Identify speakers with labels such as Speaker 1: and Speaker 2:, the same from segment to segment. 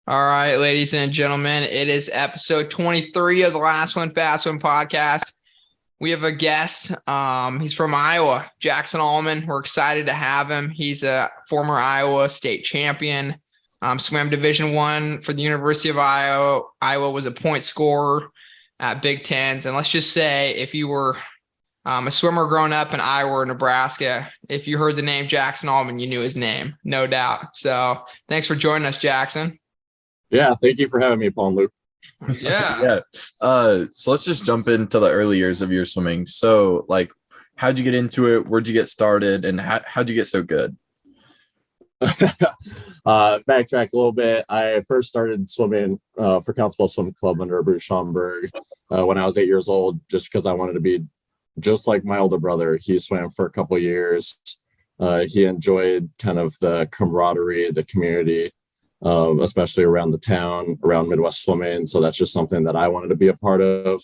Speaker 1: All right, ladies and gentlemen, it is episode 23 of the Last One Fast One podcast. We have a guest. He's from Iowa, Jackson Allmon. We're excited to have him. He's a former Iowa state champion. Swam Division I for the University of Iowa. Iowa was a point scorer at Big Tens. And let's just say if you were a swimmer growing up in Iowa or Nebraska, if you heard the name Jackson Allmon, you knew his name, no doubt. So thanks for joining us, Jackson.
Speaker 2: Yeah, thank you for having me, Paul and Luke.
Speaker 1: Yeah.
Speaker 3: Yeah. So let's just jump into the early years of your swimming. So, how'd you get into it? Where'd you get started? And how'd you get so good?
Speaker 2: Backtrack a little bit. I first started swimming for Council Bluffs Swim Club under Bruce Schomburg when I was 8 years old, just because I wanted to be just like my older brother. He swam for a couple of years. He enjoyed kind of the camaraderie, the community, especially around the town, around Midwest swimming. So that's just something that I wanted to be a part of.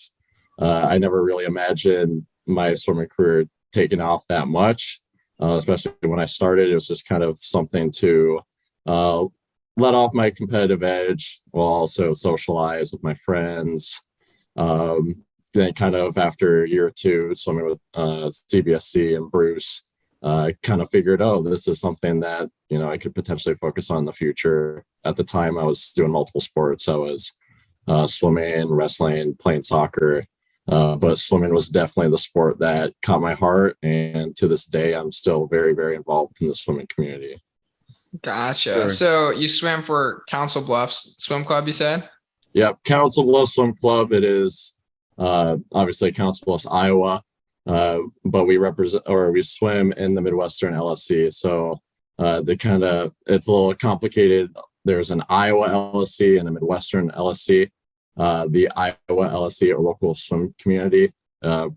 Speaker 2: I never really imagined my swimming career taking off that much, especially when I started. It was just kind of something to let off my competitive edge while also socialize with my friends. Then kind of after a year or two swimming with CBSC and Bruce, I kind of figured, oh, this is something that, I could potentially focus on in the future. At the time, I was doing multiple sports. I was swimming, wrestling, playing soccer. But swimming was definitely the sport that caught my heart. And to this day, I'm still very, very involved in the swimming community.
Speaker 1: Gotcha.
Speaker 3: Sure.
Speaker 1: So you swam for Council Bluffs Swim Club, you said?
Speaker 2: Yep. Council Bluffs Swim Club. It is obviously Council Bluffs, Iowa. But we swim in the Midwestern LSC. So it's a little complicated. There's an Iowa LSC and a Midwestern LSC. The Iowa LSC, or local swim community,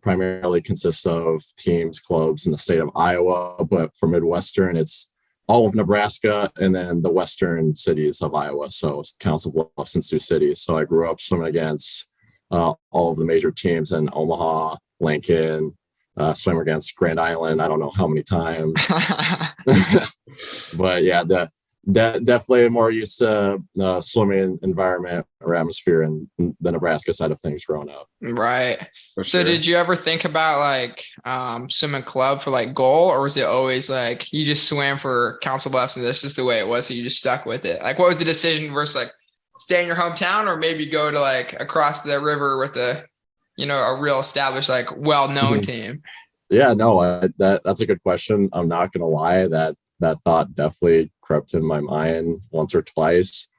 Speaker 2: primarily consists of teams, clubs in the state of Iowa. But for Midwestern, it's all of Nebraska and then the western cities of Iowa. So Council Bluffs and Sioux City. So I grew up swimming against all of the major teams in Omaha, Lincoln, swim against Grand Island. I don't know how many times. But yeah, definitely more used to swimming environment or atmosphere in the Nebraska side of things growing up.
Speaker 1: Right.
Speaker 3: For
Speaker 1: So
Speaker 3: sure.
Speaker 1: did you ever think about swimming club for goal, or was it always you just swam for Council Bluffs and this is the way it was, so you just stuck with it? What was the decision versus stay in your hometown or maybe go to across the river with a real established well-known team?
Speaker 2: Yeah, no, that's a good question. I'm not gonna lie, that thought definitely crept in my mind once or twice.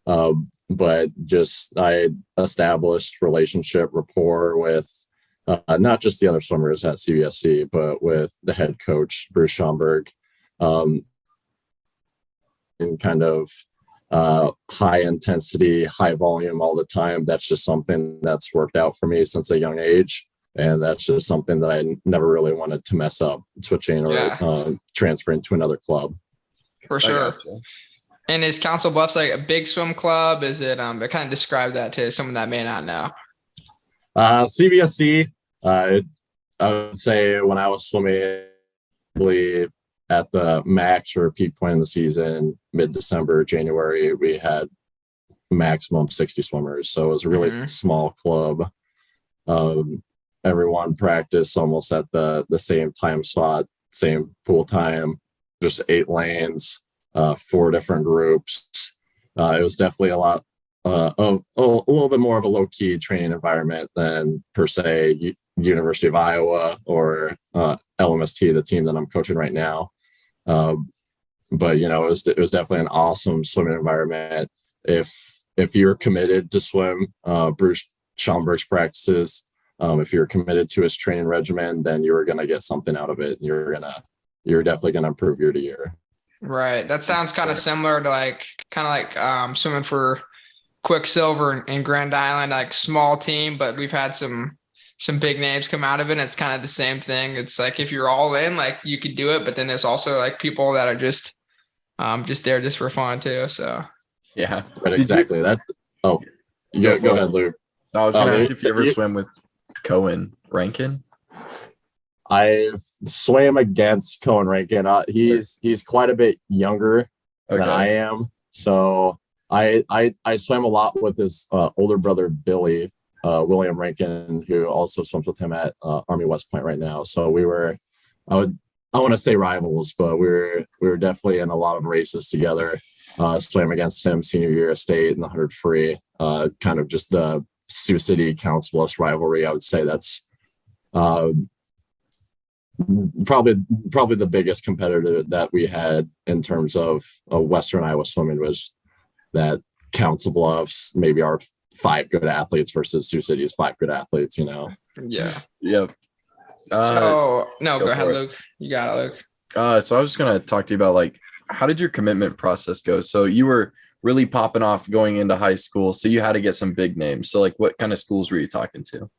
Speaker 2: But just I established relationship rapport with not just the other swimmers at CBSC, but with the head coach, Bruce Schomburg, and kind of high intensity, high volume all the time. That's just something that's worked out for me since a young age. And that's just something that I never really wanted to mess up, switching or transferring to another club.
Speaker 1: For sure. And is Council Bluffs a big swim club? Is it I kind of describe that to someone that may not know?
Speaker 2: CBSC, I would say when I was swimming at the max or peak point in the season, mid-December, January, we had maximum 60 swimmers. So it was a really small club. Everyone practiced almost at the same time slot, same pool time, just 8 lanes, 4 different groups. It was definitely a little bit more of a low-key training environment than per se University of Iowa or LMST, the team that I'm coaching right now. But it was definitely an awesome swimming environment. If you're committed to swim Bruce Schomburg's practices, if you're committed to his training regimen, then you're going to get something out of it. You're definitely going to improve year to year.
Speaker 1: Right. That sounds kind of similar to swimming for Quicksilver in Grand Island, small team, but we've had some big names come out of it. And it's kind of the same thing. It's if you're all in, you could do it, but then there's also people that are just there just for fun too. So
Speaker 3: yeah,
Speaker 2: right, exactly. Go ahead, Luke.
Speaker 3: I was going to ask if you ever swam with Cohen Rankin.
Speaker 2: I swam against Cohen Rankin. He's quite a bit younger than I am, so I swam a lot with his older brother Billy, William Rankin, who also swims with him at Army West Point right now. So we were, I want to say rivals, but we were definitely in a lot of races together. Swam against him senior year of state in the 100 free. Kind of just the Sioux City Council Bluffs rivalry. I would say that's probably the biggest competitor that we had in terms of Western Iowa swimming was that Council Bluffs, maybe our 5 good athletes versus Sioux City's 5 good athletes, you know?
Speaker 1: Yeah.
Speaker 3: Yep.
Speaker 1: So no, go ahead,
Speaker 3: it.
Speaker 1: Luke. You got it, Luke.
Speaker 3: So I was just gonna talk to you about like how did your commitment process go? So you were really popping off going into high school, so you had to get some big names. So like what kind of schools were you talking to?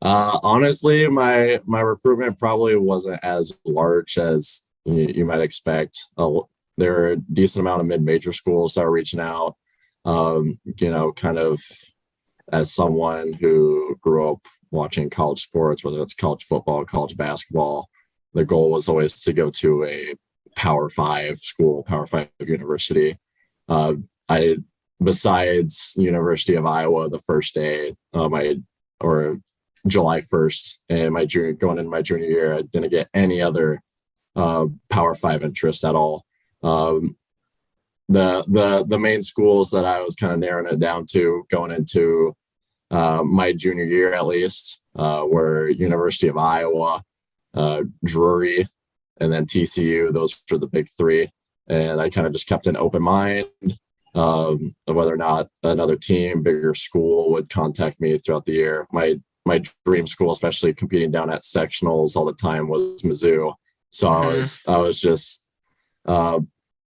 Speaker 2: Honestly, my recruitment probably wasn't as large as you might expect. There are a decent amount of mid-major schools that are reaching out. Kind of as someone who grew up watching college sports, whether it's college football, college basketball, the goal was always to go to a Power 5 school, Power 5 university. Besides University of Iowa, the first day, July 1st, and going into my junior year, I didn't get any other Power 5 interest at all. The main schools that I was kind of narrowing it down to going into my junior year at least were University of Iowa, Drury, and then TCU. Those were the big 3, and I kind of just kept an open mind of whether or not another team, bigger school, would contact me throughout the year. My dream school, especially competing down at sectionals all the time, was Mizzou. So I was just a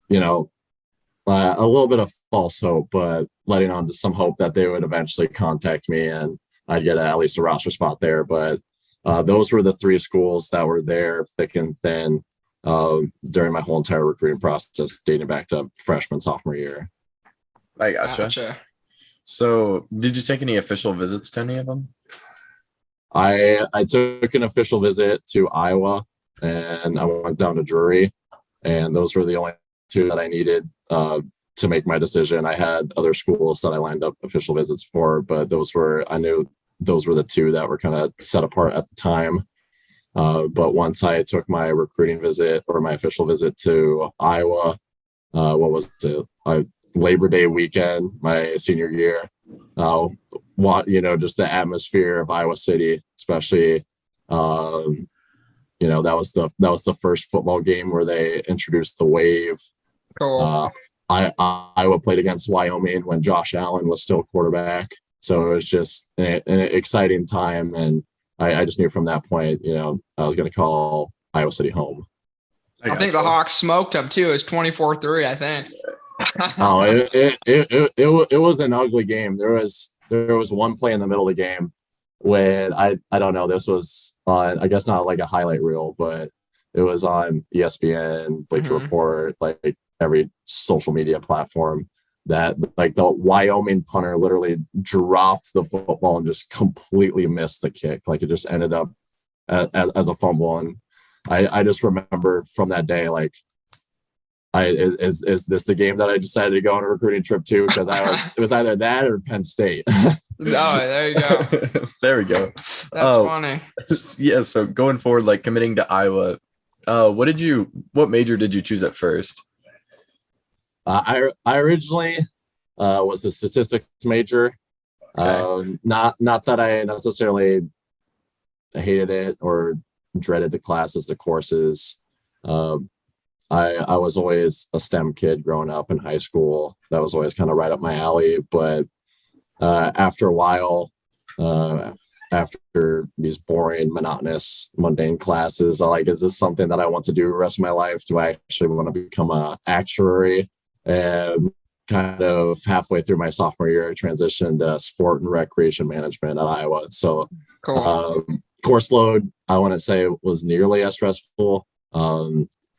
Speaker 2: little bit of false hope, but letting on to some hope that they would eventually contact me and I'd get at least a roster spot there. But those were the 3 schools that were there thick and thin during my whole entire recruiting process, dating back to freshman, sophomore year.
Speaker 3: I gotcha. So did you take any official visits to any of them?
Speaker 2: I took an official visit to Iowa, and I went down to Drury, and those were the only 2 that I needed to make my decision. I had other schools that I lined up official visits for, but I knew those were the 2 that were kind of set apart at the time. But once I took my recruiting visit or my official visit to Iowa, what was it? Labor Day weekend, my senior year. Just the atmosphere of Iowa City, especially. That was the first football game where they introduced the wave.
Speaker 1: Cool.
Speaker 2: Iowa played against Wyoming when Josh Allen was still quarterback, so it was just an exciting time, and I just knew from that point, I was going to call Iowa City home.
Speaker 1: I think the Hawks smoked them too. It was 24-3, I think.
Speaker 2: It was an ugly game. There was one play in the middle of the game when I don't know, this was on, I guess not like a highlight reel, but it was on ESPN, Bleacher Report, like every social media platform, that like the Wyoming punter literally dropped the football and just completely missed the kick. Like it just ended up as a fumble. And I just remember from that day, like, is this the game that I decided to go on a recruiting trip to? Because it was either that or Penn State.
Speaker 1: Oh, there you go.
Speaker 3: There we go.
Speaker 1: That's funny.
Speaker 3: Yeah. So going forward, like committing to Iowa, what major did you choose at first?
Speaker 2: I originally was a statistics major. Okay. Not that I necessarily hated it or dreaded the classes, the courses. I was always a STEM kid growing up in high school. That was always kind of right up my alley. But after a while, after these boring, monotonous, mundane classes, is this something that I want to do the rest of my life? Do I actually want to become an actuary? And kind of halfway through my sophomore year, I transitioned to sport and recreation management at Iowa. So cool. Course load, I want to say, was nearly as stressful.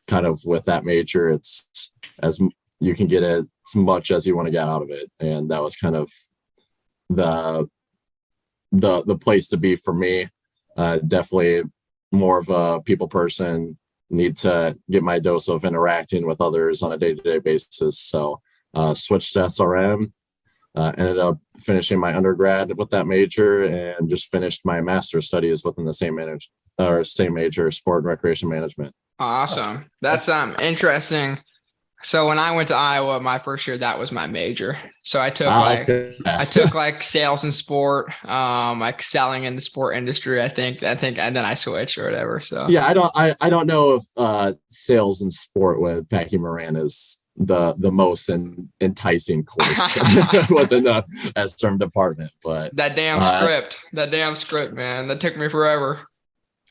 Speaker 2: Kind of with that major, it's as you can get as much as you want to get out of it. And that was kind of the place to be for me. Definitely more of a people person, need to get my dose of interacting with others on a day-to-day basis. So switched to SRM, ended up finishing my undergrad with that major, and just finished my master's studies within the same major, sport and recreation management.
Speaker 1: Awesome. That's interesting. So when I went to Iowa my first year, that was my major. So I took like sales and sport, like selling in the sport industry, I think, and then I switched or whatever. So
Speaker 2: yeah, I don't know if sales and sport with Packy Moran is the most enticing course within the SRM department, but
Speaker 1: that damn script, man, that took me forever.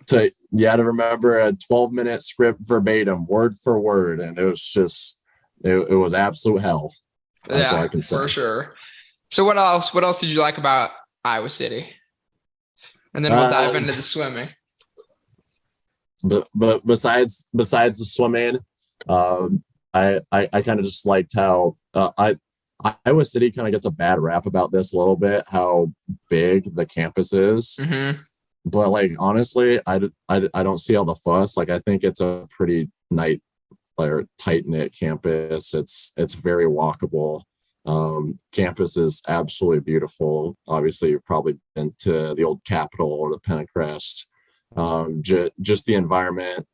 Speaker 2: So you had to remember a 12-minute script verbatim, word for word, and it was just it was absolute hell. That's all I can say.
Speaker 1: For sure. So what else did you like about Iowa City? And then we'll dive into the swimming.
Speaker 2: But besides the swimming, I kind of just liked how Iowa City kind of gets a bad rap about this a little bit, how big the campus is.
Speaker 1: Mm-hmm.
Speaker 2: But like honestly, I don't see all the fuss. Like I think it's a pretty tight knit campus. It's very walkable. Campus is absolutely beautiful. Obviously, you've probably been to the old Capitol or the Pentecrest. Just the environment,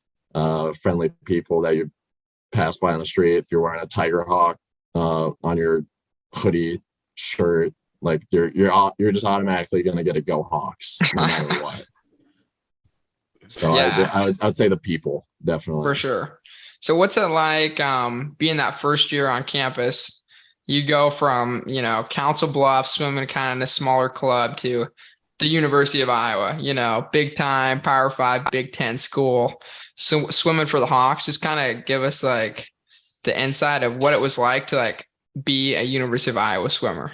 Speaker 2: friendly people that you pass by on the street. If you're wearing a Tiger Hawk on your hoodie shirt, like you're just automatically going to get a Go Hawks no matter what. So yeah. I'd say the people, definitely.
Speaker 1: For sure. So what's it like being that first year on campus? You go from, Council Bluffs, swimming kind of in a smaller club, to the University of Iowa, big time, Power 5, Big Ten school. So swimming for the Hawks, just kind of give us like the insight of what it was like to like be a University of Iowa swimmer.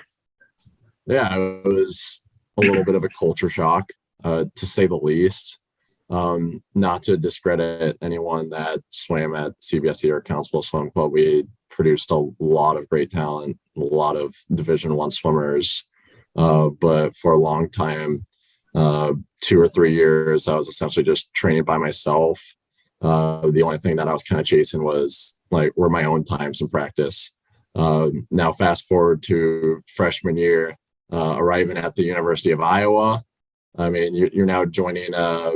Speaker 2: Yeah, it was a little bit of a culture shock, to say the least. Not to discredit anyone that swam at CBSE or Council Swim Club. We produced a lot of great talent, a lot of Division I swimmers. But for a long time, 2 or 3 years, I was essentially just training by myself. The only thing that I was kind of chasing were my own times in practice. Now fast forward to freshman year, arriving at the University of Iowa. I mean, you're now joining a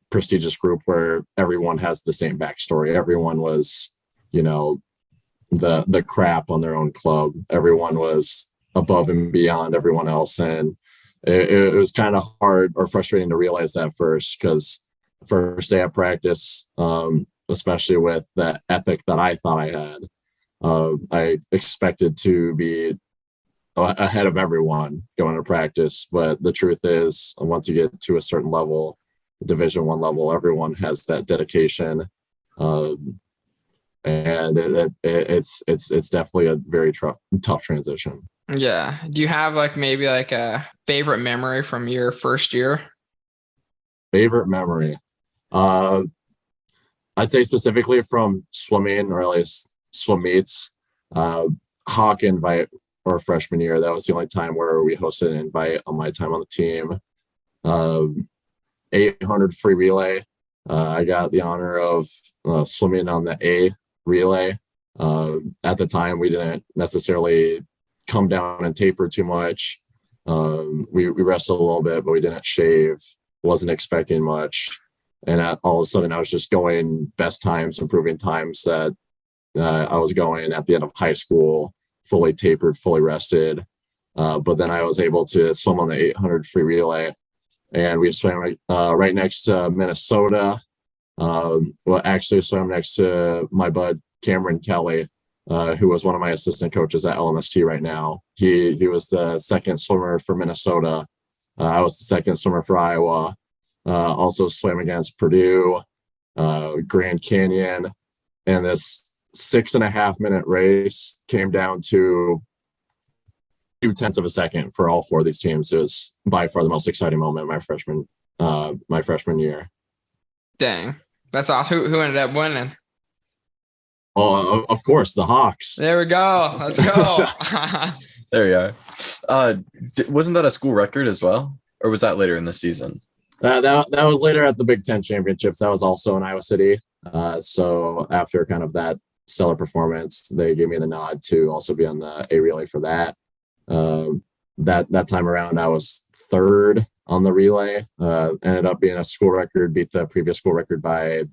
Speaker 2: prestigious group where everyone has the same backstory. Everyone was, the crap on their own club. Everyone was above and beyond everyone else. And it was kind of hard or frustrating to realize that first, because first day of practice, especially with the ethic that I thought I had, I expected to be ahead of everyone going to practice. But the truth is, once you get to a certain level, Division I level, everyone has that dedication. And it's definitely a very tough transition.
Speaker 1: Yeah. Do you have maybe a favorite memory from your first year?
Speaker 2: Favorite memory? I'd say specifically from swimming, or at least swim meets, Hawk invite or freshman year. That was the only time where we hosted an invite on my time on the team. 800 free relay. I got the honor of swimming on the A relay. At the time, we didn't necessarily come down and taper too much. We wrestled a little bit, but we didn't shave. Wasn't expecting much. And all of a sudden, I was just going best times, improving times that I was going at the end of high school, fully tapered, fully rested. But then I was able to swim on the 800 free relay. And we swam right next to Minnesota. Actually swam next to my bud, Cameron Kelly, who was one of my assistant coaches at LMST right now. He was the second swimmer for Minnesota. I was the second swimmer for Iowa. Also swam against Purdue, Grand Canyon. And this 6.5 minute race came down to 0.2 of a second for all 4 of these teams. It was by far the most exciting moment of my freshman year.
Speaker 1: Dang, that's awesome. Who ended up winning?
Speaker 2: Oh, of course, the Hawks.
Speaker 1: There we go. Let's go.
Speaker 3: There you are. Wasn't that a school record as well, or was that later in the season?
Speaker 2: That was later at the Big Ten championships. That was also in Iowa City. So after kind of that stellar performance. They gave me the nod to also be on the A relay for that. That time around, I was third on the relay. Ended up being a school record, beat the previous school record by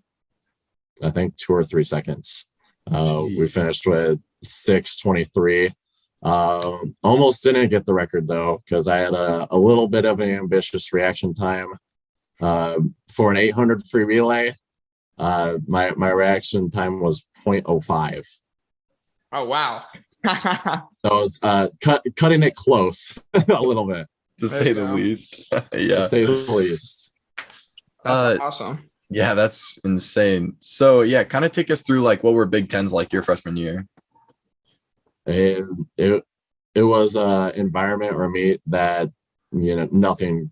Speaker 2: I think 2 or 3 seconds. We finished with 6:23. Almost didn't get the record though, because I had a little bit of an ambitious reaction time for an 800 free relay. My reaction time was 0.05.
Speaker 1: Oh wow.
Speaker 2: So I was cutting it close a little bit,
Speaker 3: to say the least. Yeah,
Speaker 2: to say the least.
Speaker 1: That's awesome.
Speaker 3: Yeah, that's insane. So yeah, kind of take us through like what were Big Tens like your freshman year.
Speaker 2: It was an environment or a meet that nothing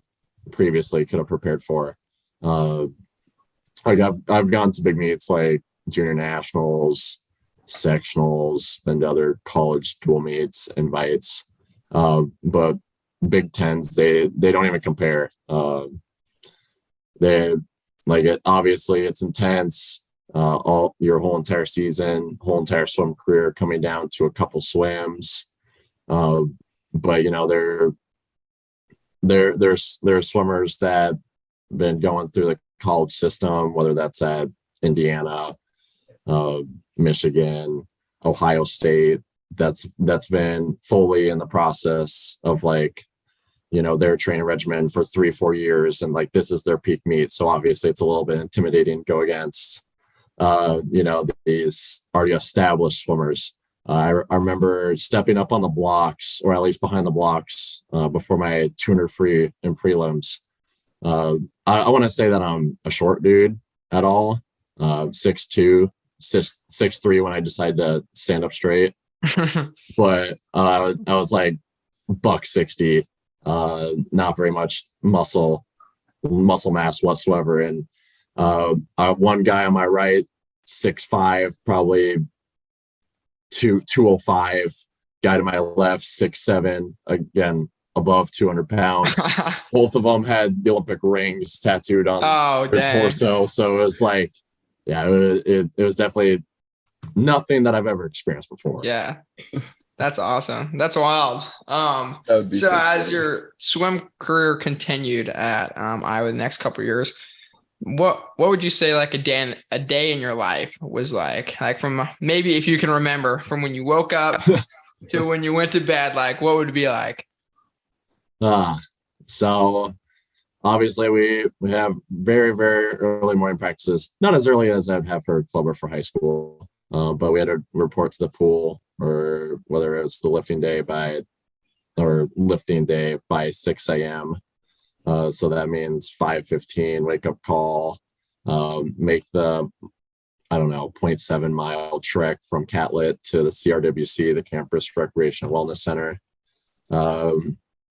Speaker 2: previously could have prepared for. Like I've gone to big meets like junior nationals, sectionals, and other college dual meets, invites, but Big Tens they don't even compare. They like it. Obviously, it's intense. All your whole entire season, whole entire swim career coming down to a couple swims. But they're swimmers that been going through the college system, whether that's at Indiana, Michigan, Ohio State. That's been fully in the process of like their training regimen for 3-4 years, and like this is their peak meet. So obviously it's a little bit intimidating to go against these already established swimmers. I remember stepping up on the blocks, or at least behind the blocks, before my 200 free in prelims. I want to say that I'm a short dude at all, 6'2", 6'3" when I decided to stand up straight. But I was like $160, not very much muscle mass whatsoever. And one guy on my right, 6'5", probably 205. Guy to my left, 6'7", again above 200 pounds. Both of them had the Olympic rings tattooed on their torso. So it was like, yeah, it was definitely nothing that I've ever experienced before.
Speaker 1: Yeah, that's awesome. That's wild. So as your swim career continued at Iowa the next couple of years, what would you say like a day in your life was like from maybe if you can remember from when you woke up to when you went to bed, like what would it be like?
Speaker 2: So obviously we have very, very early morning practices, not as early as I'd have for club or for high school. But we had to report to the pool, or whether it's the lifting day by 6 a.m. So that means 5:15 wake up call, make the 0.7 mile trek from Catlett to the CRWC, the Campus Recreation and Wellness Center.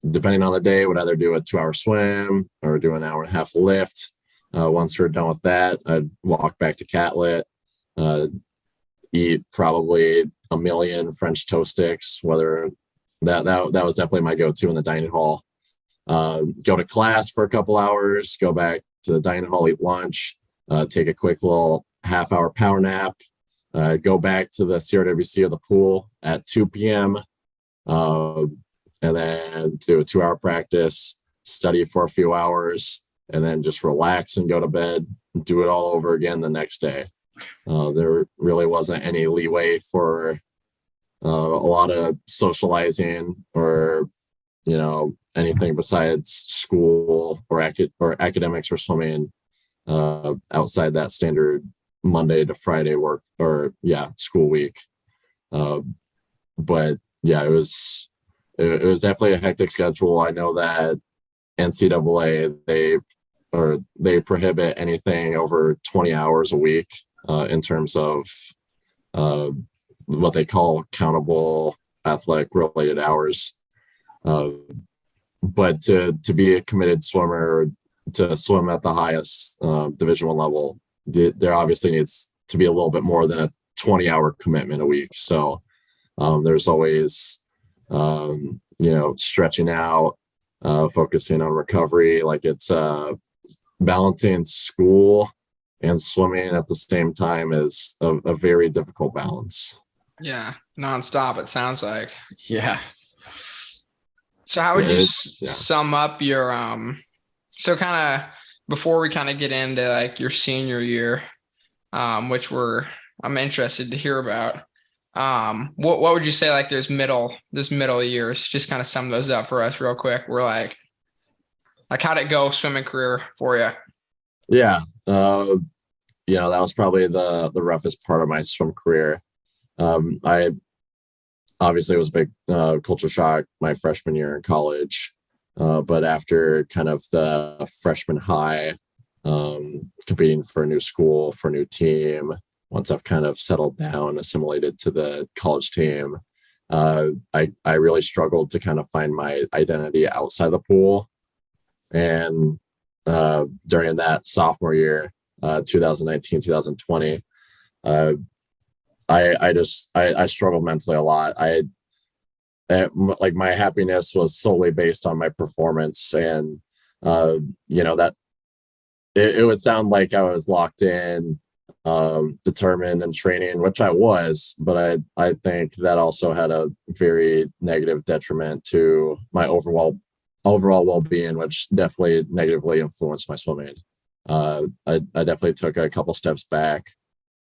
Speaker 2: Depending on the day, would either do a 2-hour swim or do an hour and a half lift. Once we're done with that, I'd walk back to Catlett, eat probably a million French toast sticks, whether that was definitely my go-to in the dining hall. Go to class for a couple hours, go back to the dining hall, eat lunch, take a quick little half-hour power nap, go back to the CRWC or the pool at 2 p.m., and then do a 2-hour practice, study for a few hours, and then just relax and go to bed, do it all over again the next day. There really wasn't any leeway for a lot of socializing or anything besides school or academics or swimming outside that standard Monday to Friday work school week. But yeah, it was definitely a hectic schedule. I know that NCAA they prohibit anything over 20 hours a week in terms of what they call countable athletic related hours. But to be a committed swimmer, to swim at the highest Division I level, there obviously needs to be a little bit more than a 20-hour commitment a week. So there's always stretching out, focusing on recovery. Like it's balancing school and swimming at the same time is a very difficult balance.
Speaker 1: Yeah, nonstop. It sounds like.
Speaker 3: Yeah.
Speaker 1: So how would you
Speaker 2: Yeah.
Speaker 1: sum up your so kind of before we kind of get into like your senior year, which I'm interested to hear about. What would you say like this middle years? Just kind of sum those up for us real quick. We're like how'd it go swimming career for you?
Speaker 2: Yeah. That was probably the roughest part of my swim career. I obviously it was a big culture shock my freshman year in college. But after kind of the freshman high, competing for a new school, for a new team, once I've kind of settled down, assimilated to the college team, I really struggled to kind of find my identity outside the pool. And during that sophomore year, 2019, 2020, I struggled mentally a lot. Like my happiness was solely based on my performance, and that it would sound like I was locked in, determined and training, which I was, but I think that also had a very negative detriment to my overall well-being, which definitely negatively influenced my swimming. I definitely took a couple steps back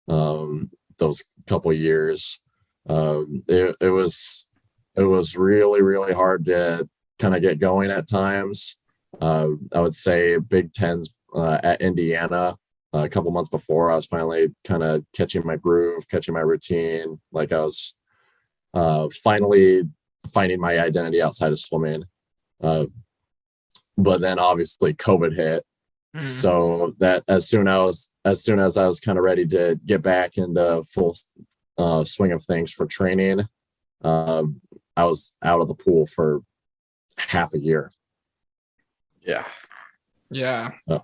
Speaker 2: those couple years. It was really, really hard to kind of get going at times. I would say Big Tens at Indiana a couple months before, I was finally kind of catching my groove, catching my routine. Like I was finally finding my identity outside of swimming. But then obviously COVID hit. So that as soon as I was kind of ready to get back into full swing of things for training, I was out of the pool for half a year.
Speaker 1: Yeah.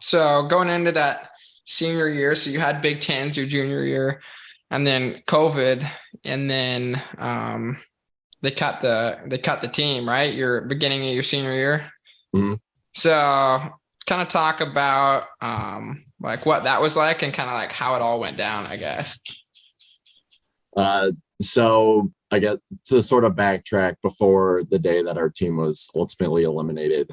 Speaker 1: So going into that senior year, so you had Big Tens your junior year, and then COVID, and then they cut the team, right? Your beginning of your senior year.
Speaker 2: Mm-hmm.
Speaker 1: So kind of talk about like what that was like and kind of like how it all went down, I guess.
Speaker 2: So I get to sort of backtrack before the day that our team was ultimately eliminated.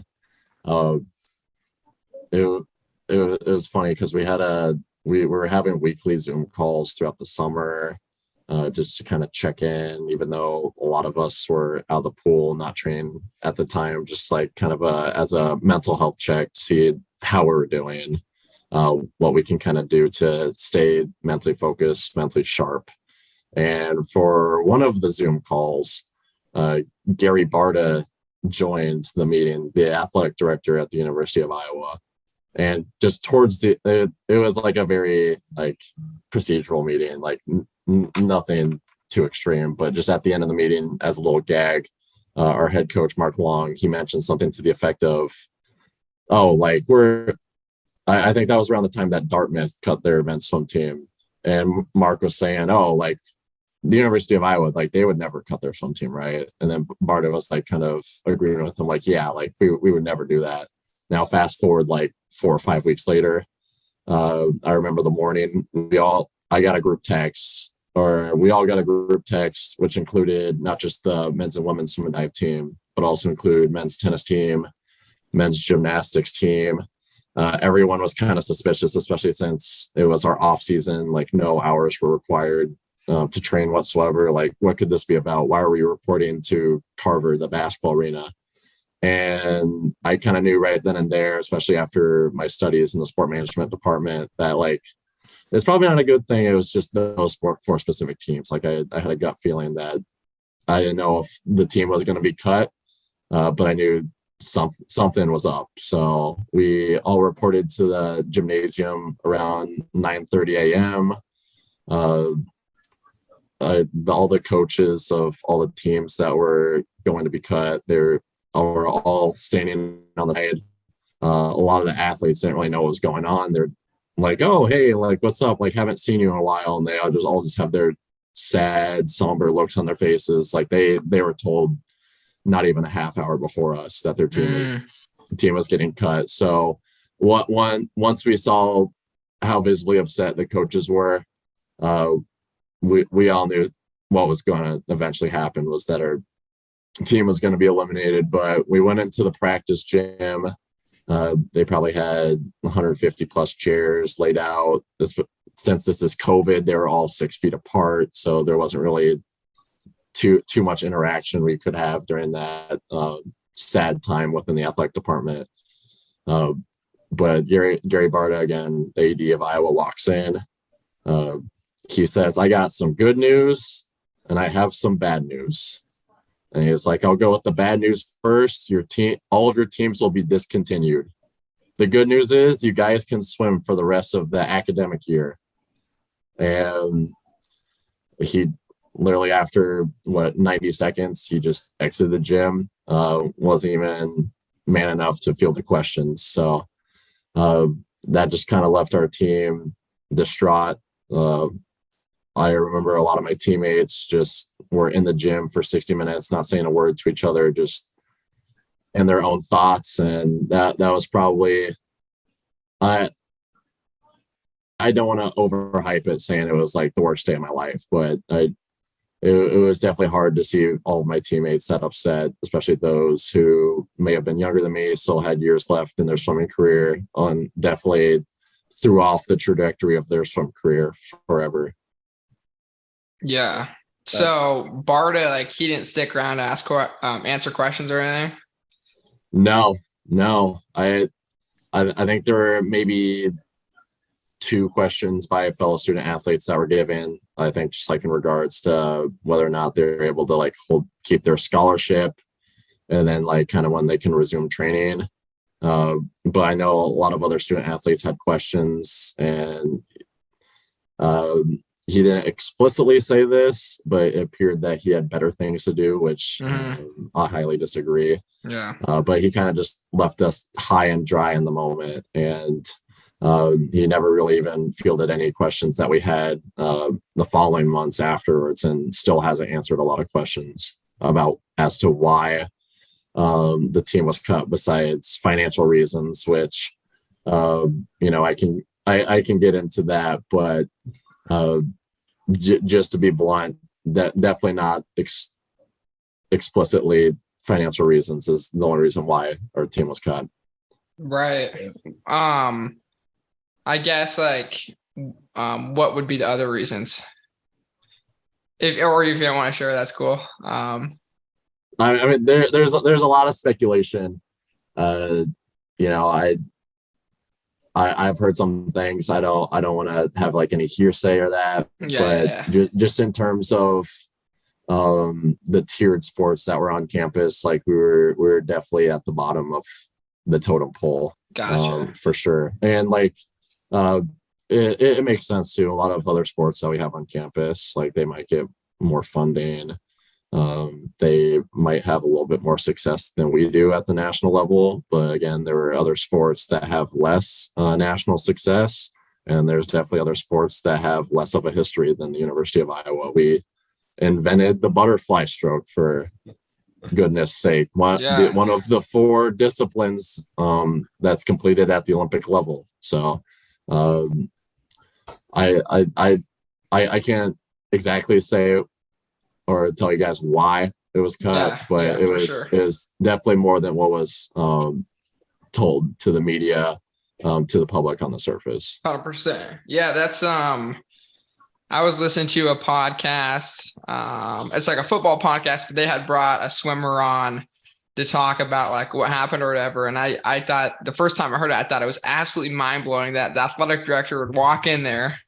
Speaker 2: It was funny because we were having weekly Zoom calls throughout the summer, just to kind of check in, even though a lot of us were out of the pool, not training at the time, just like kind of as a mental health check to see how we were doing, what we can kind of do to stay mentally focused, mentally sharp. And for one of the Zoom calls, Gary Barta joined the meeting, the athletic director at the University of Iowa. And just towards it was like a very like procedural meeting, like nothing too extreme, but just at the end of the meeting, as a little gag, our head coach Mark Long, he mentioned something to the effect of, "Oh, like I think that was around the time that Dartmouth cut their men's swim team," and Mark was saying, "Oh, like the University of Iowa, like they would never cut their swim team, right?" And then Barta was like kind of agreeing with him, like, "Yeah, like we would never do that." Now, fast forward like 4 or 5 weeks later, I remember the morning I got a group text, or we all got a group text, which included not just the men's and women's swim and dive team, but also included men's tennis team, men's gymnastics team. Everyone was kind of suspicious, especially since it was our off season, like no hours were required to train whatsoever. Like, what could this be about? Why are we reporting to Carver, the basketball arena? And I kind of knew right then and there, especially after my studies in the sport management department, that like it's probably not a good thing. It was just those four specific teams. Like I had a gut feeling that I didn't know if the team was going to be cut, but I knew something was up. So we all reported to the gymnasium around 9:30 a.m. All the coaches of all the teams that were going to be cut, they're all standing on the side. A lot of the athletes didn't really know what was going on. They're like, "Oh, hey, like, what's up? Like, haven't seen you in a while." And they all just have their sad, somber looks on their faces. Like they were told not even a half hour before us that their team was getting cut. So once we saw how visibly upset the coaches were. Uh, we all knew what was going to eventually happen was that our team was going to be eliminated. But we went into the practice gym. They probably had 150 plus chairs laid out. Since this is COVID, they were all 6 feet apart, so there wasn't really too much interaction we could have during that sad time within the athletic department. But Gary Barta, again, the AD of Iowa, walks in. He says, "I got some good news and I have some bad news." And he's like, "I'll go with the bad news first. Your team, all of your teams will be discontinued. The good news is you guys can swim for the rest of the academic year." And he literally, after 90 seconds, he just exited the gym. Wasn't even man enough to field the questions. So that just kind of left our team distraught. I remember a lot of my teammates just were in the gym for 60 minutes, not saying a word to each other, just in their own thoughts. And that was probably, I don't want to overhype it saying it was like the worst day of my life, but it was definitely hard to see all of my teammates that upset, especially those who may have been younger than me, still had years left in their swimming career, and definitely threw off the trajectory of their swim career forever.
Speaker 1: Yeah. So Barta, like, he didn't stick around to answer questions or anything?
Speaker 2: No. I think there were maybe 2 questions by fellow student athletes that were given. I think just like in regards to whether or not they're able to like keep their scholarship, and then like kind of when they can resume training. But I know a lot of other student athletes had questions, and he didn't explicitly say this, but it appeared that he had better things to do, which I highly disagree.
Speaker 1: Yeah.
Speaker 2: But he kind of just left us high and dry in the moment, and he never really even fielded any questions that we had the following months afterwards, and still hasn't answered a lot of questions about as to why the team was cut, besides financial reasons, which I can get into that, but just to be blunt, that definitely not explicitly financial reasons is the only reason why our team was cut.
Speaker 1: Right. I guess like what would be the other reasons? If you don't want to share, that's cool.
Speaker 2: I mean, there's a lot of speculation. I've heard some things. I don't want to have like any hearsay or that. Just in terms of the tiered sports that were on campus, like we were definitely at the bottom of the totem pole.
Speaker 1: Gotcha.
Speaker 2: For sure. And like it makes sense too. A lot of other sports that we have on campus, like they might get more funding. They might have a little bit more success than we do at the national level, but again, there are other sports that have less national success, and there's definitely other sports that have less of a history than the University of Iowa. We invented the butterfly stroke, for goodness sake. One of the 4 disciplines that's completed at the Olympic level. So I can't exactly say or tell you guys why it was cut, but it was definitely more than what was told to the media, to the public on the surface.
Speaker 1: 100%. Yeah, that's I was listening to a podcast. It's like a football podcast, but they had brought a swimmer on to talk about like what happened or whatever. And I thought the first time I heard it, I thought it was absolutely mind blowing that the athletic director would walk in there,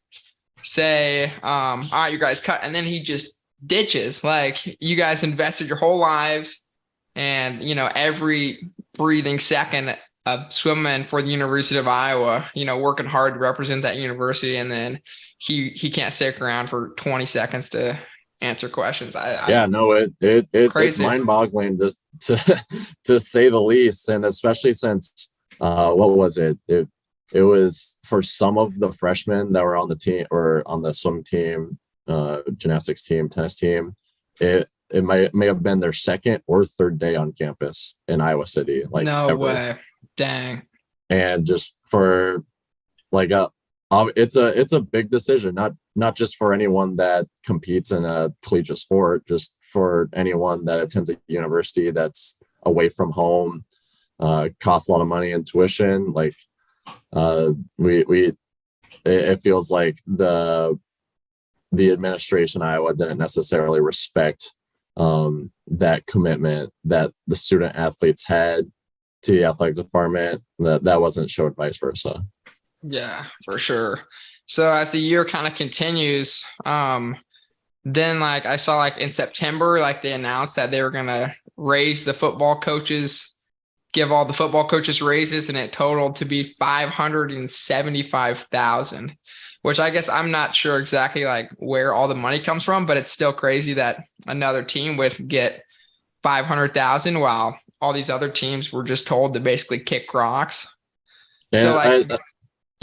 Speaker 1: say, all right, you guys cut. And then he just ditches, like, you guys invested your whole lives and, every breathing second of swimming for the University of Iowa, working hard to represent that university. And then he can't stick around for 20 seconds to answer questions. It's mind boggling to say the least. And especially since, what was it? It was for some of the freshmen that were on the team or on the swim team, gymnastics team, tennis team, it may have been their 2nd or 3rd day on campus in Iowa City. Like, no way. Dang.
Speaker 2: And just for like it's a big decision, not just for anyone that competes in a collegiate sport, just for anyone that attends a university that's away from home, costs a lot of money in tuition. Like it feels like the administration in Iowa didn't necessarily respect that commitment that the student athletes had to the athletic department. That wasn't showed vice versa.
Speaker 1: Yeah, for sure. So as the year kind of continues, then like I saw like in September, like they announced that they were gonna raise the football coaches, give all the football coaches raises, and it totaled to be 575,000, which I guess I'm not sure exactly like where all the money comes from, but it's still crazy that another team would get 500,000 while all these other teams were just told to basically kick rocks.
Speaker 2: Yeah,
Speaker 1: So like,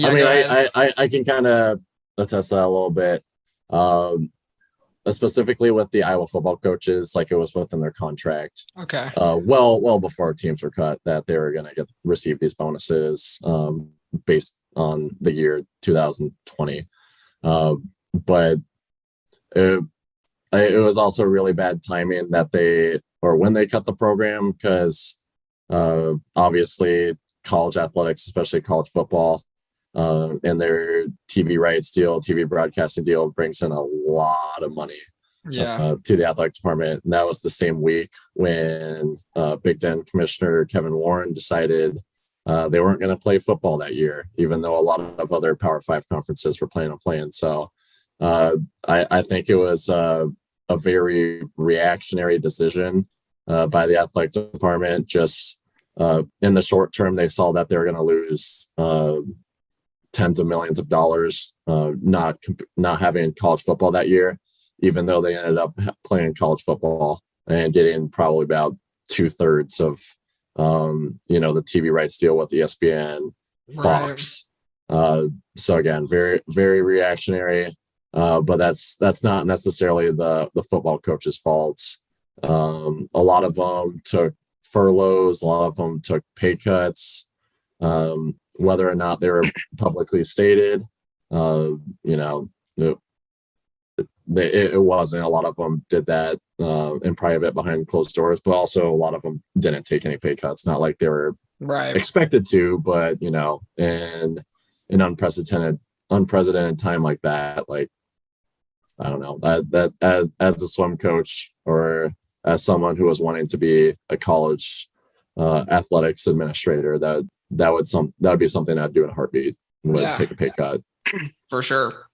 Speaker 2: I mean,
Speaker 1: go ahead.
Speaker 2: I can kind of attest that a little bit. Specifically with the Iowa football coaches, like it was within their contract.
Speaker 1: Okay.
Speaker 2: Well before teams were cut, that they were going to receive these bonuses based on the year 2020. But it was also really bad timing that when they cut the program, because obviously college athletics, especially college football, and their TV rights deal, TV broadcasting deal brings in a lot of money to the athletic department. And that was the same week when Big Ten Commissioner Kevin Warren decided they weren't going to play football that year, even though a lot of other Power 5 conferences were planning on playing. So I think it was a very reactionary decision by the athletic department. Just in the short term, they saw that they were going to lose tens of millions of dollars not having college football that year, even though they ended up playing college football and getting probably about 2/3 of the TV rights deal with ESPN, Fox. Right. So again, very, very reactionary. But that's not necessarily the football coaches' faults. A lot of them took furloughs, a lot of them took pay cuts, whether or not they were publicly stated. It wasn't. A lot of them did that in private behind closed doors, but also a lot of them didn't take any pay cuts. Not like they were expected to, but in an unprecedented time like that, like I don't know, that as a swim coach or as someone who was wanting to be a college athletics administrator, that would be something I'd do in a heartbeat. Would take a pay cut
Speaker 1: for sure.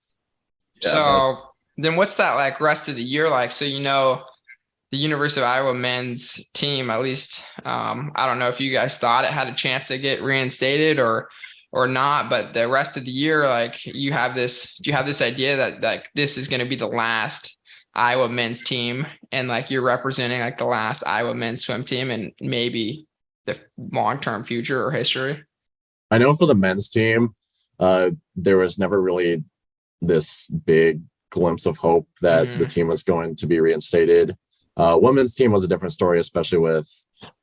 Speaker 2: Yeah,
Speaker 1: so then what's that like rest of the year like? So the University of Iowa men's team, at least I don't know if you guys thought it had a chance to get reinstated or not, but the rest of the year, like do you have this idea that like this is going to be the last Iowa men's team and like you're representing like the last Iowa men's swim team and maybe the long-term future or history?
Speaker 2: I know for the men's team, there was never really this big glimpse of hope that the team was going to be reinstated. Women's team was a different story, especially with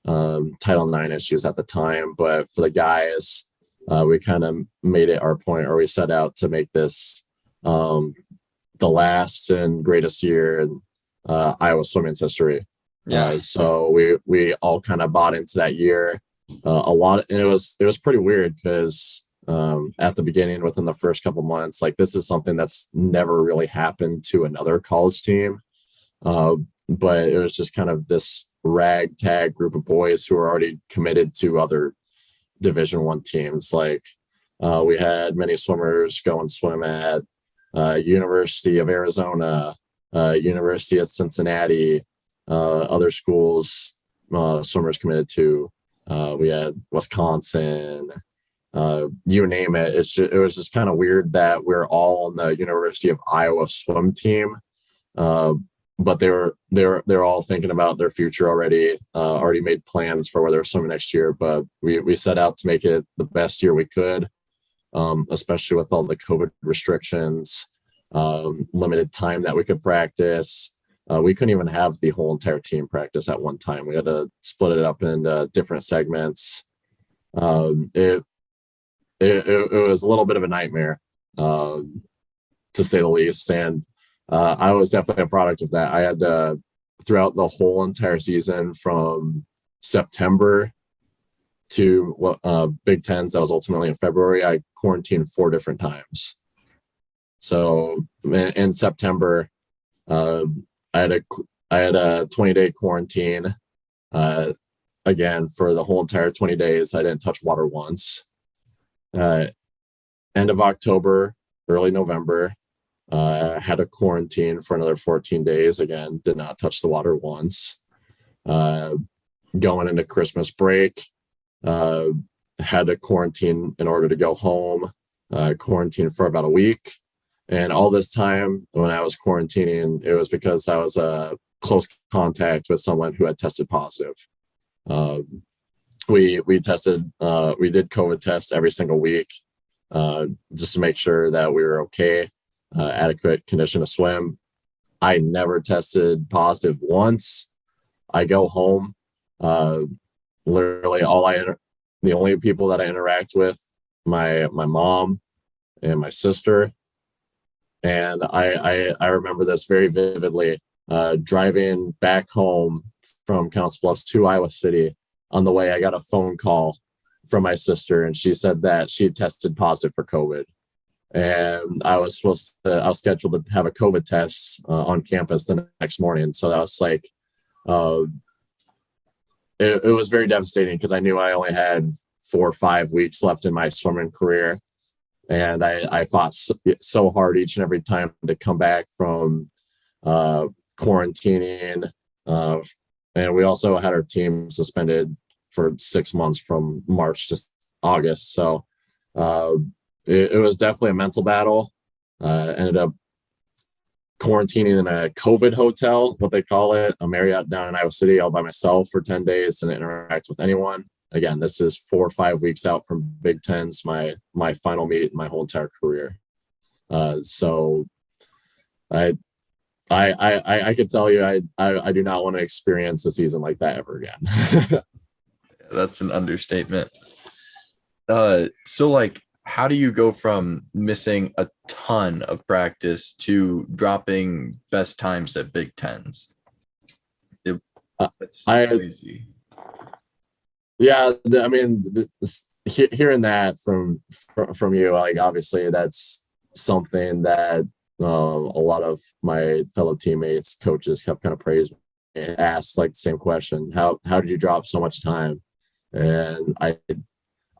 Speaker 2: Title IX issues at the time. But for the guys, we kind of made it our point, or we set out to make this the last and greatest year in Iowa swimming's history. So we all kind of bought into that year a lot, and it was pretty weird because at the beginning, within the first couple months, like this is something that's never really happened to another college team. But it was just kind of this ragtag group of boys who were already committed to other Division I teams. Like we had many swimmers go and swim at University of Arizona, University of Cincinnati, other schools swimmers committed to. We had Wisconsin, you name it. It was just kind of weird that we're all on the University of Iowa swim team. But they're all thinking about their future already, already made plans for where they're swimming next year. But we set out to make it the best year we could, especially with all the COVID restrictions, limited time that we could practice. We couldn't even have the whole entire team practice at one time. We had to split it up into different segments. It was a little bit of a nightmare. to say the least. And I was definitely a product of that. I had throughout the whole entire season from September to Big Tens, that was ultimately in February, I quarantined 4 different times. So in September, I had a 20-day quarantine. Again, for the whole entire 20 days, I didn't touch water once. End of October, early November, had a quarantine for another 14 days. Again, did not touch the water once. Going into Christmas break, had a quarantine in order to go home. Quarantined for about a week. And all this time when I was quarantining, it was because I was a close contact with someone who had tested positive. We tested, we did COVID tests every single week, just to make sure that we were okay, adequate condition to swim. I never tested positive once. I go home, literally the only people that I interact with, my mom and my sister. And I remember this very vividly, driving back home from Council Bluffs to Iowa City. On the way, I got a phone call from my sister, and she said that she had tested positive for COVID. And I was scheduled to have a COVID test on campus the next morning. So that was like, it was very devastating because I knew I only had 4 or 5 weeks left in my swimming career. And I fought so hard each and every time to come back from quarantining. And we also had our team suspended for 6 months from March to August. So it was definitely a mental battle. Ended up quarantining in a COVID hotel, what they call it, a Marriott down in Iowa City, all by myself for 10 days and didn't interact with anyone. Again, this is 4 or 5 weeks out from Big Tens, my final meet in my whole entire career. So I could tell you, I do not want to experience a season like that ever again.
Speaker 3: That's an understatement. So like, how do you go from missing a ton of practice to dropping best times at Big Tens? That's crazy.
Speaker 2: Yeah, I mean, hearing that from you, like, obviously that's something that a lot of my fellow teammates, coaches have kind of praised me, asked like the same question: how did you drop so much time? And I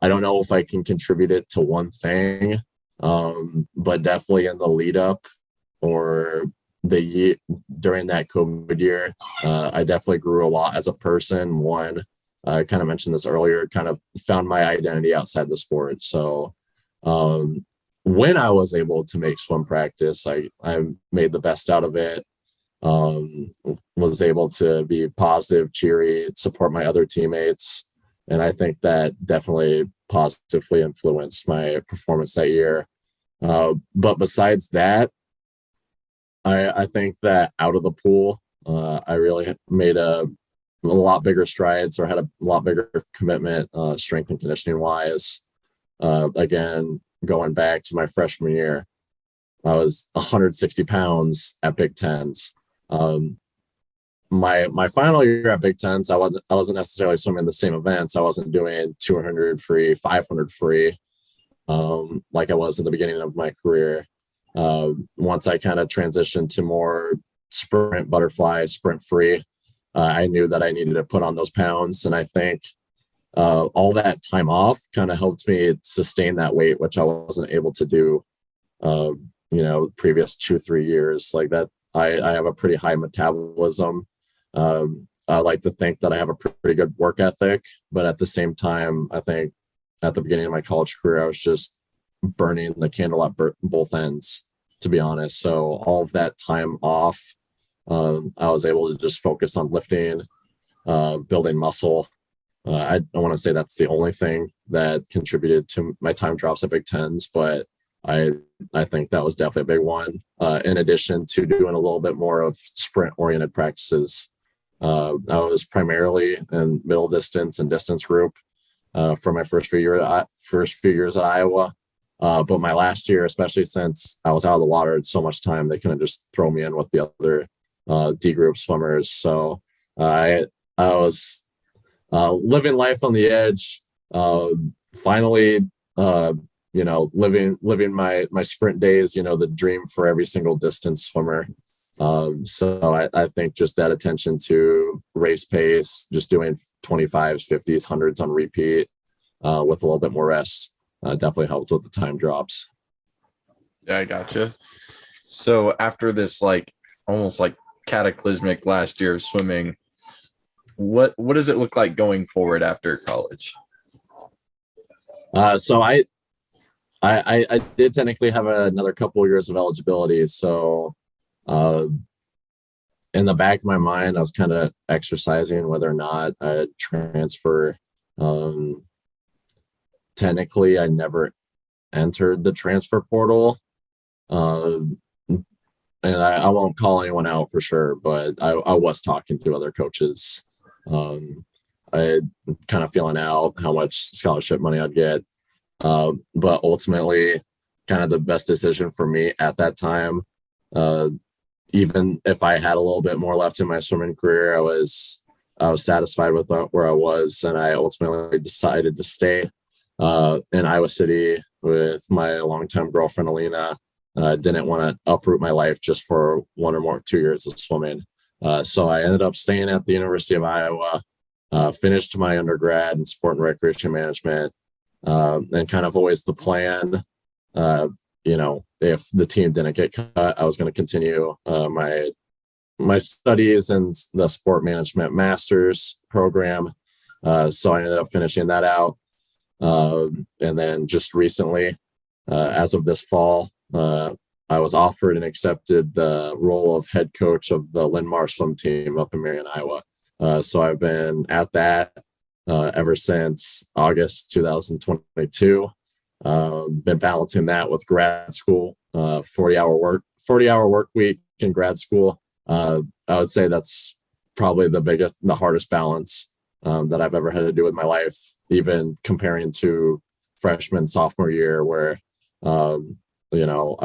Speaker 2: don't know if I can contribute it to one thing, but definitely in the lead up or during that COVID year, I definitely grew a lot as a person. One, I kind of mentioned this earlier, kind of found my identity outside the sport. So when I was able to make swim practice, I made the best out of it. Was able to be positive, cheery, support my other teammates. And I think that definitely positively influenced my performance that year. But besides that, I think that out of the pool, I really made a lot bigger strides, or had a lot bigger commitment, strength and conditioning wise. Again, going back to my freshman year, I was 160 pounds at Big Tens. My final year at Big Tens, I wasn't necessarily swimming the same events. I wasn't doing 200 free, 500 free, like I was at the beginning of my career. Once I kind of transitioned to more sprint, butterfly, sprint free, I knew that I needed to put on those pounds. And I think all that time off kind of helped me sustain that weight, which I wasn't able to do, previous 2-3 years like that. I have a pretty high metabolism. I like to think that I have a pretty good work ethic, but at the same time, I think at the beginning of my college career, I was just burning the candle at both ends, to be honest. So all of that time off, I was able to just focus on lifting, building muscle. I don't want to say that's the only thing that contributed to my time drops at Big Tens, but I think that was definitely a big one. In addition to doing a little bit more of sprint oriented practices, I was primarily in middle distance and distance group for my first few years at Iowa. But my last year, especially since I was out of the water so much time, they couldn't just throw me in with the other D group swimmers. So I was living life on the edge. Finally, living my sprint days. The dream for every single distance swimmer. So I think just that attention to race pace, just doing 25s, 50s, 100s on repeat with a little bit more rest definitely helped with the time drops.
Speaker 3: Yeah, I gotcha. So after this, like almost like cataclysmic last year of swimming, what does it look like going forward after college?
Speaker 2: So I did technically have another couple of years of eligibility. So in the back of my mind, I was kind of exercising whether or not I'd transfer. Technically, I never entered the transfer portal. And I won't call anyone out for sure, but I was talking to other coaches. I kind of feeling out how much scholarship money I'd get. But ultimately, kind of the best decision for me at that time. Even if I had a little bit more left in my swimming career, I was satisfied with where I was, and I ultimately decided to stay in Iowa City with my longtime girlfriend Alina. Didn't want to uproot my life just for 1 or 2 years of swimming. So I ended up staying at the University of Iowa, finished my undergrad in sport and recreation management, and kind of always the plan. If the team didn't get cut, I was going to continue my studies in the sport management master's program. So I ended up finishing that out. And then just recently, as of this fall, I was offered and accepted the role of head coach of the Linn-Mar swim team up in Marion, Iowa. So I've been at that ever since August 2022. Been balancing that with grad school, 40-hour work week in grad school. I would say that's probably the hardest balance that I've ever had to do with my life, even comparing to freshman, sophomore year where, I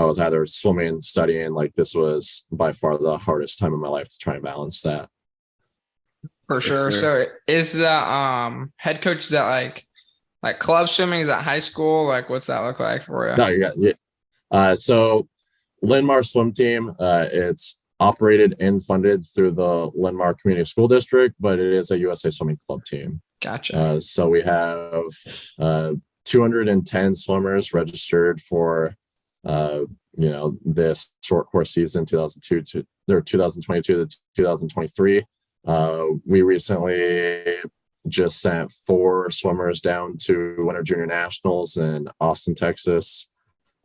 Speaker 2: was either swimming, studying. Like this was by far the hardest time of my life to try and balance that.
Speaker 1: For sure. So is the head coach, is that like club swimming? Is that high school? Like what's that look like for you?
Speaker 2: No, so Linn-Mar swim team, it's operated and funded through the Linn-Mar Community School District, but it is a USA Swimming Club team.
Speaker 1: Gotcha.
Speaker 2: So we have 210 swimmers registered for this short course season 2022 to 2023. We recently just sent 4 swimmers down to Winter Junior Nationals in Austin, Texas.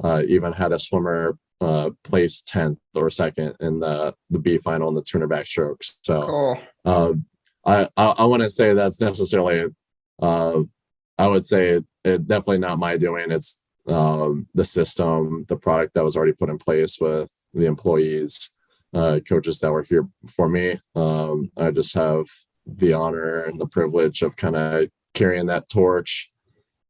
Speaker 2: Even had a swimmer place 10th or 2nd in the B final in the 200 backstrokes. So cool. I wouldn't say that's necessarily I would say it definitely not my doing. It's the system, the product that was already put in place with the employees, coaches that were here before me. I just have the honor and the privilege of kind of carrying that torch,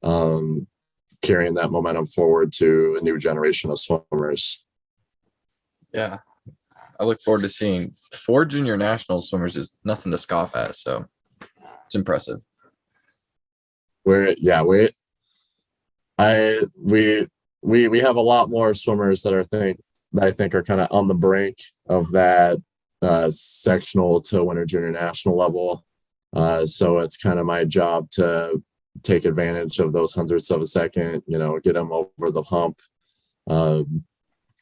Speaker 2: carrying that momentum forward to a new generation of swimmers.
Speaker 3: Yeah. I look forward to seeing 4 junior national swimmers is nothing to scoff at. So it's impressive.
Speaker 2: We have a lot more swimmers that I think are kind of on the brink of that sectional to Winter Junior National level. So it's kind of my job to take advantage of those hundredths of a second, get them over the hump. I'm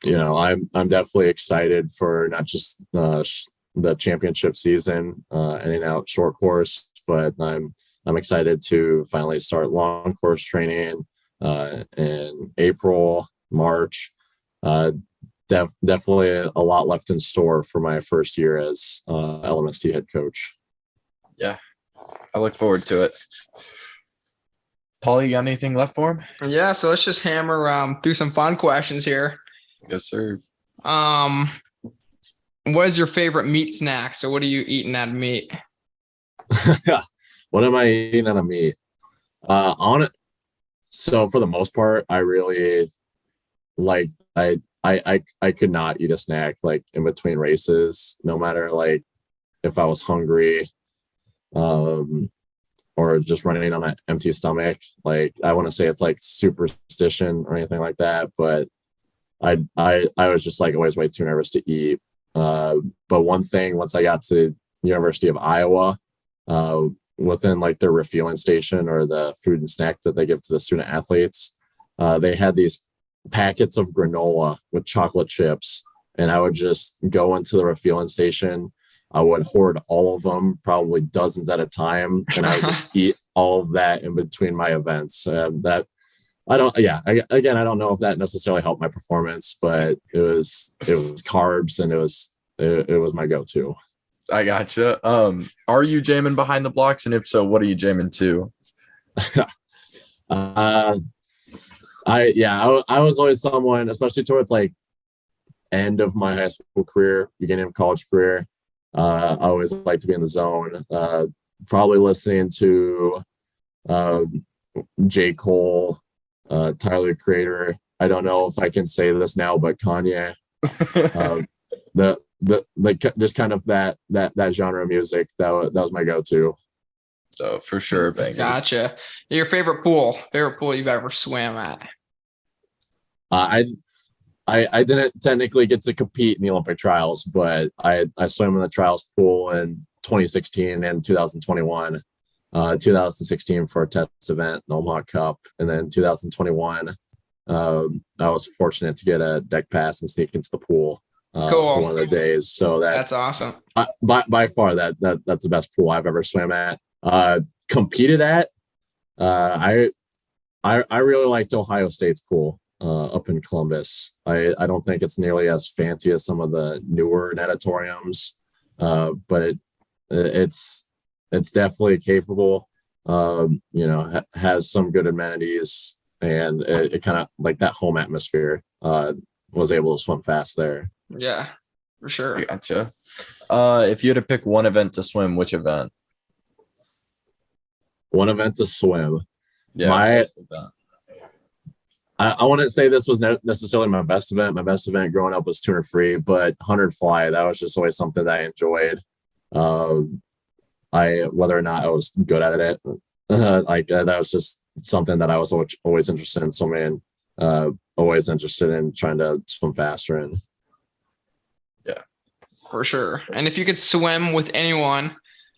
Speaker 2: definitely excited for not just the championship season ending out short course, but I'm excited to finally start long course training in April, March. Definitely a lot left in store for my first year as LMST head coach.
Speaker 3: Yeah, I look forward to it. Paul, you got anything left for him?
Speaker 1: Yeah, so let's just hammer through some fun questions here.
Speaker 3: Yes, sir.
Speaker 1: What is your favorite meat snack? So what are you eating out of meat?
Speaker 2: What am I eating out of meat? So for the most part, I really like I could not eat a snack like in between races, no matter like if I was hungry, um, or just running on an empty stomach. Like I want to say it's like superstition or anything like that, but I was just like always way too nervous to eat. But one thing, once I got to University of Iowa, uh, within like their refueling station or the food and snack that they give to the student athletes, they had these packets of granola with chocolate chips, and I would just go into the refueling station. I would hoard all of them, probably dozens at a time, and I would just eat all of that in between my events. That I don't, yeah. Again, I don't know if that necessarily helped my performance, but it was carbs, and it was my go-to.
Speaker 3: I gotcha. Are you jamming behind the blocks? And if so, what are you jamming to?
Speaker 2: uh, I was always someone, especially towards like end of my high school career, beginning of college career. I always like to be in the zone. Probably listening to uh, J. Cole, Tyler the Creator. I don't know if I can say this now, but Kanye. Uh, the like just kind of that genre of music that was my go-to.
Speaker 3: So for sure, bangers.
Speaker 1: Gotcha. Your favorite pool you've ever swam at?
Speaker 2: Uh, I didn't technically get to compete in the Olympic trials, but I swam in the trials pool in 2016 and 2021. 2016 for a test event, the Omaha Cup, and then 2021, I was fortunate to get a deck pass and sneak into the pool
Speaker 1: Cool.
Speaker 2: for one of the days. So
Speaker 1: That's awesome.
Speaker 2: by far that's the best pool I've ever swam at. Competed at. I really liked Ohio State's pool up in Columbus. I don't think it's nearly as fancy as some of the newer natatoriums, but it's definitely capable. Has some good amenities, and it kind of like that home atmosphere. Was able to swim fast there.
Speaker 1: Yeah, for sure.
Speaker 3: Gotcha. If you had to pick one event to swim, which event?
Speaker 2: One event to swim.
Speaker 3: Yeah.
Speaker 2: I wouldn't say this was necessarily my best event. My best event growing up was 200 free, but 100 fly, that was just always something that I enjoyed. Whether or not I was good at it, that was just something that I was always interested in swimming. Always interested in trying to swim faster. And
Speaker 1: yeah, for sure. And if you could swim with anyone,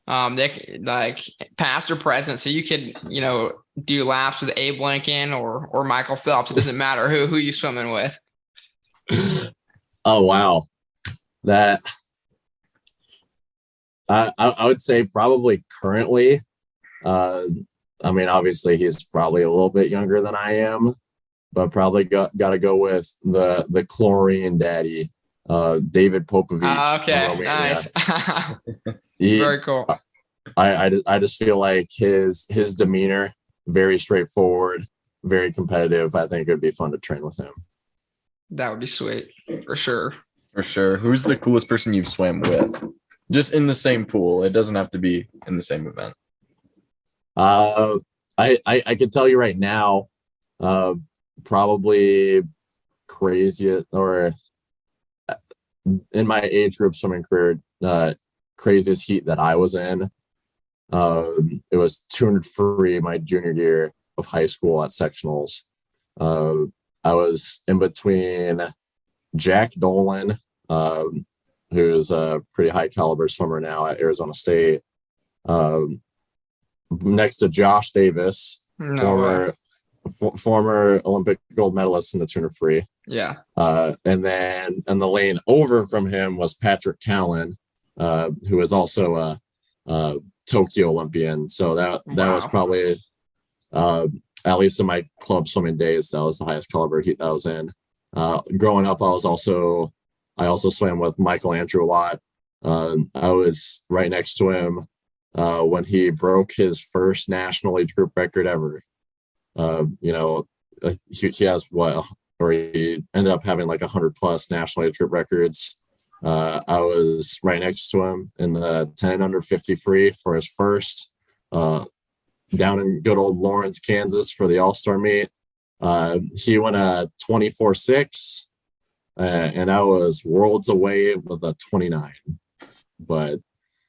Speaker 1: they like past or present, so you could do laps with Abe Lincoln or Michael Phelps. It doesn't matter who you swimming with.
Speaker 2: Oh wow, that I would say probably currently. I mean, obviously he's probably a little bit younger than I am, but probably got to go with the chlorine daddy, David Popovich.
Speaker 1: Okay, nice. Very cool.
Speaker 2: I just feel like his demeanor, very straightforward, very competitive. I think it'd be fun to train with him.
Speaker 1: That would be sweet, for sure.
Speaker 3: For sure. Who's the coolest person you've swam with? Just in the same pool. It doesn't have to be in the same event.
Speaker 2: I can tell you right now, probably craziest, or in my age group swimming career, craziest heat that I was in. It was 200 free my junior year of high school at sectionals. I was in between Jack Dolan, who's a pretty high caliber swimmer now at Arizona State, next to Josh Davis, former Olympic gold medalist in the 200 free.
Speaker 1: Yeah.
Speaker 2: And then in the lane over from him was Patrick Callan, who is also a Tokyo Olympian. So that was probably, at least in my club swimming days, that was the highest caliber heat that I was in. Growing up, I also swam with Michael Andrew a lot. I was right next to him when he broke his first national age group record ever. He has he ended up having like 100 plus national age group records. I was right next to him in the 10 under 50 free for his first down in good old Lawrence, Kansas for the All-Star meet. He went a 24.6, and I was worlds away with a 29. But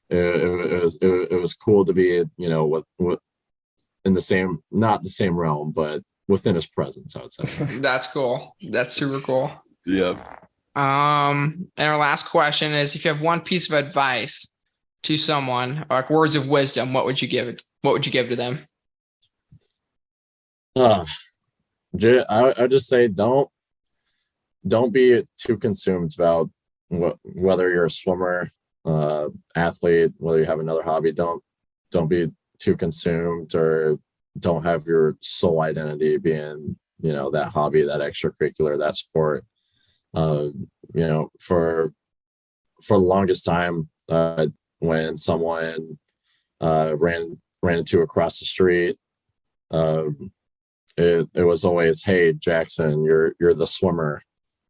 Speaker 2: it was cool to be, you know, with in the same, not the same realm, but within his presence, I would say.
Speaker 1: That's cool. That's super cool.
Speaker 3: Yeah.
Speaker 1: And our last question is, if you have one piece of advice to someone, or like words of wisdom, what would you give it? What would you give to them?
Speaker 2: I just say don't be too consumed about whether you're a swimmer, athlete, whether you have another hobby. Don't be too consumed, or don't have your sole identity being, you know, that hobby, that extracurricular, that sport. You know, for the longest time, when someone ran into across the street, it was always, "Hey, Jackson, you're the swimmer."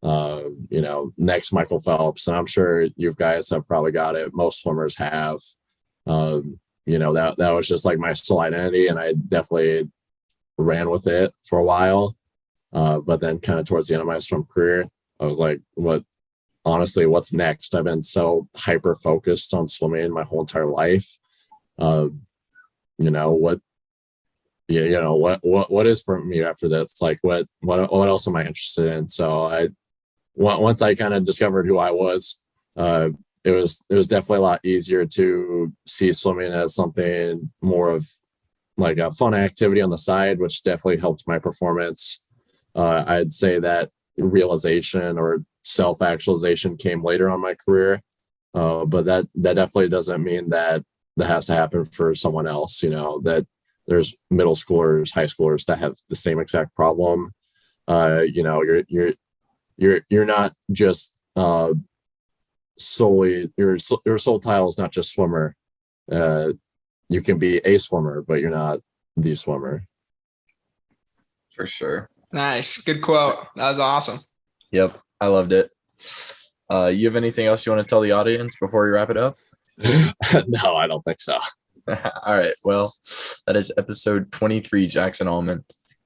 Speaker 2: You know, next Michael Phelps. And I'm sure you guys have probably got it. Most swimmers have. You know, that was just like my sole identity, and I definitely ran with it for a while. But then kind of towards the end of my swim career, I was like, honestly, what's next? I've been so hyper focused on swimming my whole entire life. You know, what is for me after this? Like, what else am I interested in? So once I kind of discovered who I was, it was definitely a lot easier to see swimming as something more of like a fun activity on the side, which definitely helped my performance. I'd say that realization or self-actualization came later on my career, but that definitely doesn't mean that has to happen for someone else. You know, that there's middle schoolers, high schoolers that have the same exact problem. You know, you're not just solely your sole title is not just swimmer. You can be a swimmer, but you're not the swimmer.
Speaker 3: For sure.
Speaker 1: Nice. Good quote. That was awesome.
Speaker 3: Yep. I loved it. You have anything else you want to tell the audience before we wrap it up?
Speaker 2: No, I don't think so.
Speaker 3: All right. Well, that is episode 23, Jackson Allmon.